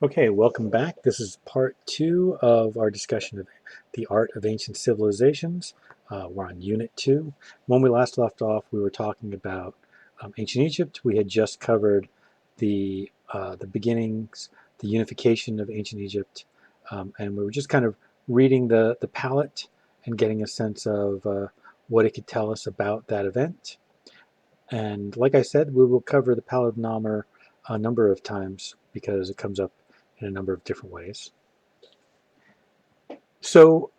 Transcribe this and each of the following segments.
Okay, welcome back. This is part two of our discussion of the art of ancient civilizations. We're on unit two. When we last left off, we were talking about ancient Egypt. We had just covered the beginnings, the unification of ancient Egypt, and we were just kind of reading the palette and getting a sense of what it could tell us about that event. And like I said, we will cover the palette of Namur a number of times because it comes up in a number of different ways. So,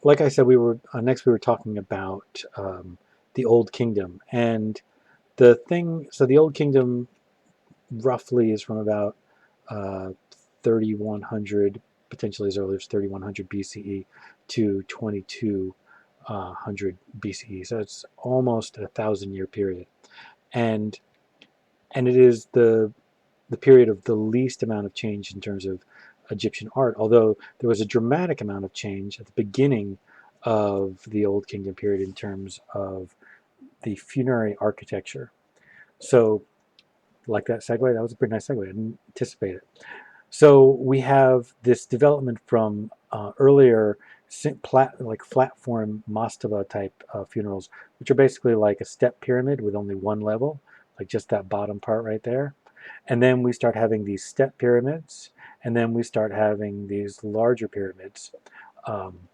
like I said, we were next. We were talking about the Old Kingdom, and the thing. So the Old Kingdom roughly is from about uh, 3100, potentially as early as 3100 BCE to 2200 BCE. So it's almost a 1,000-year period, and it is the period of the least amount of change in terms of Egyptian art, although there was a dramatic amount of change at the beginning of the Old Kingdom period in terms of the funerary architecture. So, like that segue, that was a pretty nice segue. I didn't anticipate it. So we have this development from earlier like flat form mastaba type funerals, which are basically like a step pyramid with only one level, like just that bottom part right there. And then we start having these step pyramids, and then we start having these larger pyramids. Um,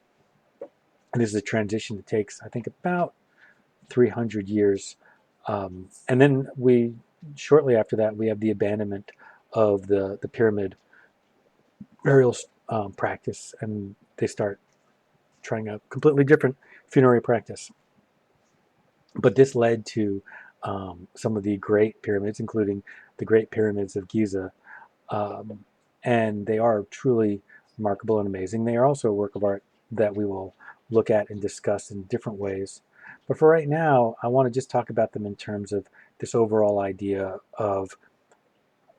and this is a transition that takes, I think, about 300 years. And then shortly after that, we have the abandonment of the pyramid burial practice, and they start trying a completely different funerary practice. But this led to some of the great pyramids, including the Great Pyramids of Giza, um, and they are truly remarkable and amazing. They are also a work of art that we will look at and discuss in different ways. But for right now, I want to just talk about them in terms of this overall idea of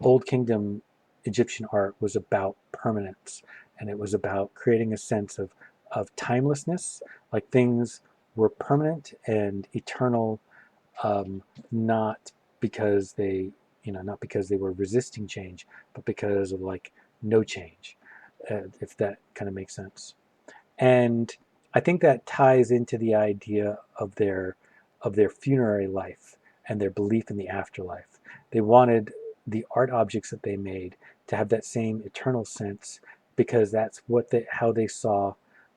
Old Kingdom Egyptian art was about permanence, and it was about creating a sense of timelessness, like things were permanent and eternal, not because not because they were resisting change, but because of like no change, if that kind of makes sense. And I think that ties into the idea of their funerary life and their belief in the afterlife. They wanted the art objects that they made to have that same eternal sense because that's how they saw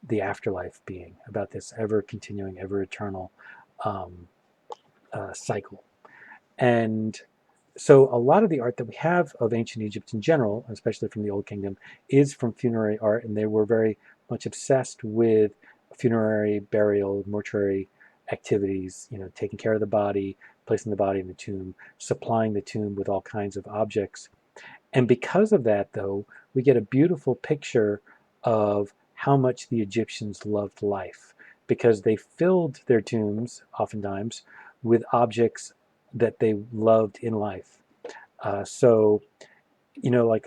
the afterlife being, about this ever continuing, ever eternal um, cycle. And so a lot of the art that we have of ancient Egypt in general, especially from the Old Kingdom, is from funerary art, and they were very much obsessed with funerary, burial, mortuary activities, taking care of the body, placing the body in the tomb, supplying the tomb with all kinds of objects. And because of that, though, we get a beautiful picture of how much the Egyptians loved life, because they filled their tombs, oftentimes, with objects that they loved in life. So, like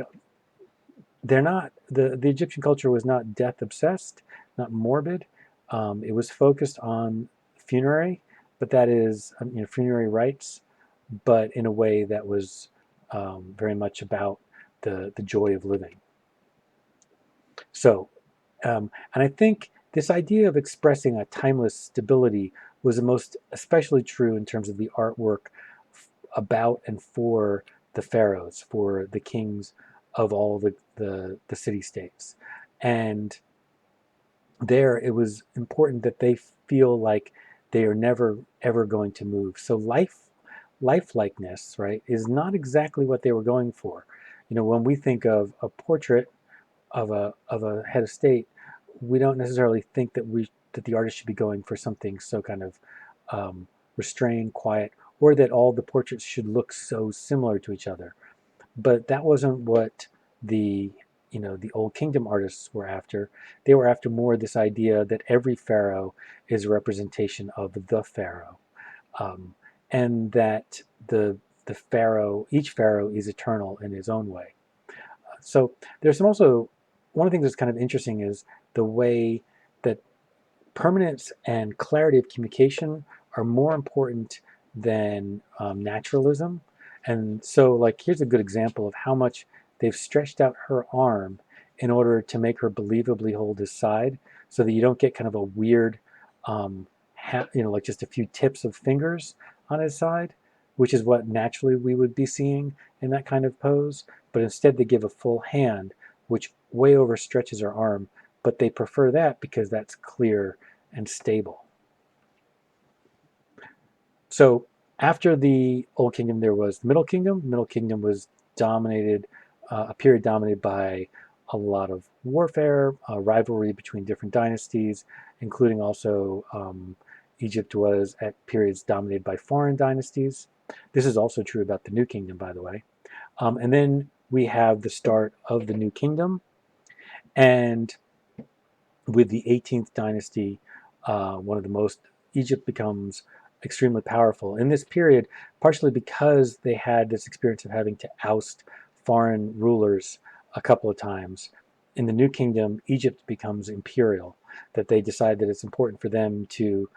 they're not, the Egyptian culture was not death obsessed, not morbid. It was focused on funerary, but that is, funerary rites, but in a way that was very much about the joy of living. So, and I think this idea of expressing a timeless stability was the most especially true in terms of the artwork about and for the pharaohs, for the kings of all the city states. And there it was important that they feel like they are never ever going to move. So lifelikeness, right, is not exactly what they were going for. When we think of a portrait of a head of state, we don't necessarily think that the artist should be going for something so kind of restrained, quiet, or that all the portraits should look so similar to each other. But that wasn't what the Old Kingdom artists were after. They were after more this idea that every pharaoh is a representation of the pharaoh, um, and that each pharaoh is eternal in his own way. So there's also one of the things that's kind of interesting is the way that permanence and clarity of communication are more important than naturalism. And so, like, here's a good example of how much they've stretched out her arm in order to make her believably hold his side, so that you don't get kind of a weird, like just a few tips of fingers on his side, which is what naturally we would be seeing in that kind of pose. But instead, they give a full hand, which way overstretches her arm. But they prefer that because that's clear and stable. So after the Old Kingdom, there was the Middle Kingdom. The Middle Kingdom was dominated, a period dominated by a lot of warfare, rivalry between different dynasties, including also Egypt was at periods dominated by foreign dynasties. This is also true about the New Kingdom, by the way. And then we have the start of the New Kingdom, and with the 18th dynasty, one of the most, Egypt becomes extremely powerful in this period, partially because they had this experience of having to oust foreign rulers a couple of times. In the New Kingdom, Egypt becomes imperial, that they decide that it's important for them to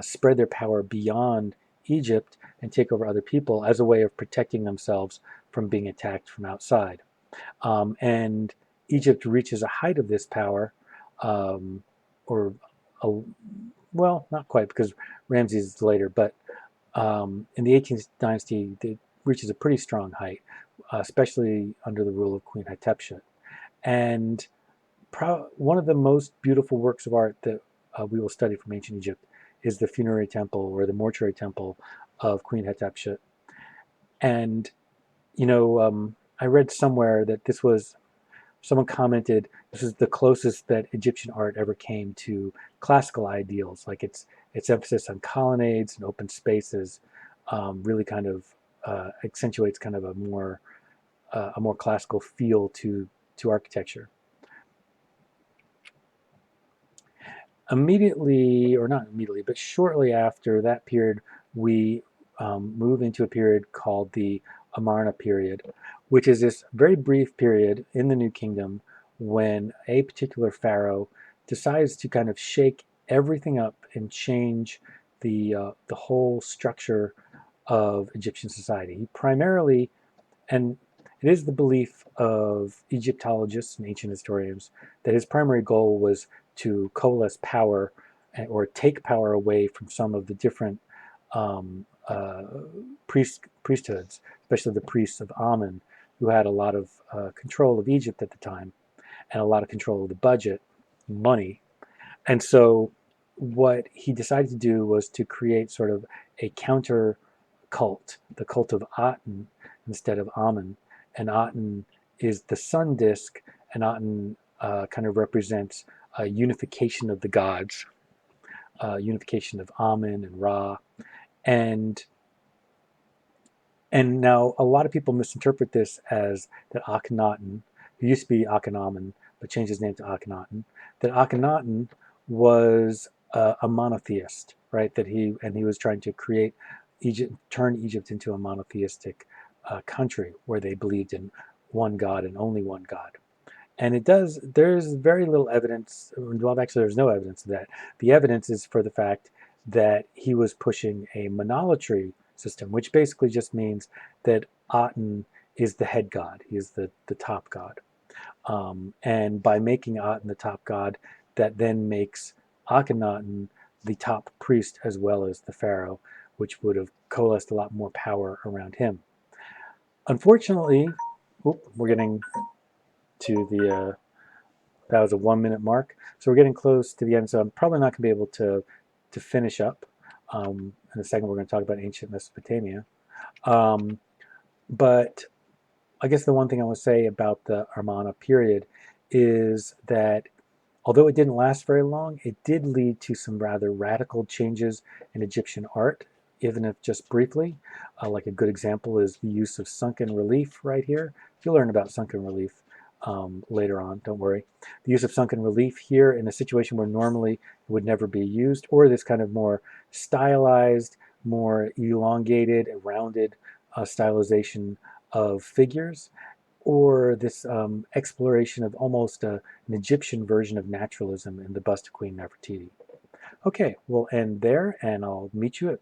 spread their power beyond Egypt and take over other people as a way of protecting themselves from being attacked from outside. And Egypt reaches a height of this power, or a, well, not quite, because Ramses is later, but in the 18th dynasty, it reaches a pretty strong height, especially under the rule of Queen Hatshepsut. And one of the most beautiful works of art that we will study from ancient Egypt is the funerary temple, or the mortuary temple of Queen Hatshepsut. And, I read somewhere that someone commented this is the closest that Egyptian art ever came to classical ideals, like its emphasis on colonnades and open spaces really kind of accentuates kind of a more classical feel to architecture. Immediately, or not immediately, but shortly after that period, we move into a period called the Amarna Period, which is this very brief period in the New Kingdom when a particular pharaoh decides to kind of shake everything up and change the whole structure of Egyptian society. He primarily, and it is the belief of Egyptologists and ancient historians, that his primary goal was to coalesce power or take power away from some of the different um, uh, priesthoods, especially the priests of Amun, who had a lot of control of Egypt at the time and a lot of control of the budget, money. And so what he decided to do was to create sort of a counter cult, the cult of Aten instead of Amun. And Aten is the sun disk, and Aten kind of represents a unification of the gods, unification of Amun and Ra. And now a lot of people misinterpret this as that Akhenaten, who used to be Akhenamen, but changed his name to Akhenaten, that Akhenaten was a monotheist, right? That he was trying to create Egypt, turn Egypt into a monotheistic country where they believed in one God and only one God. And it does, there's very little evidence, well, actually, there's no evidence of that. The evidence is for the fact that he was pushing a monolatry system, which basically just means that Aten is the head god, he is the top god. And by making Aten the top god, that then makes Akhenaten the top priest as well as the pharaoh, which would have coalesced a lot more power around him. Unfortunately, we're getting to the that was a 1 minute mark, so we're getting close to the end. So I'm probably not going to be able to finish up. In a second, we're going to talk about ancient Mesopotamia. But I guess the one thing I want to say about the Amarna period is that although it didn't last very long, it did lead to some rather radical changes in Egyptian art, even if just briefly. Like a good example is the use of sunken relief right here. You'll learn about sunken relief later on, don't worry. The use of sunken relief here in a situation where normally it would never be used, or this kind of more stylized, more elongated, rounded stylization of figures, or this exploration of almost an Egyptian version of naturalism in the bust of Queen Nefertiti. Okay, we'll end there, and I'll meet you at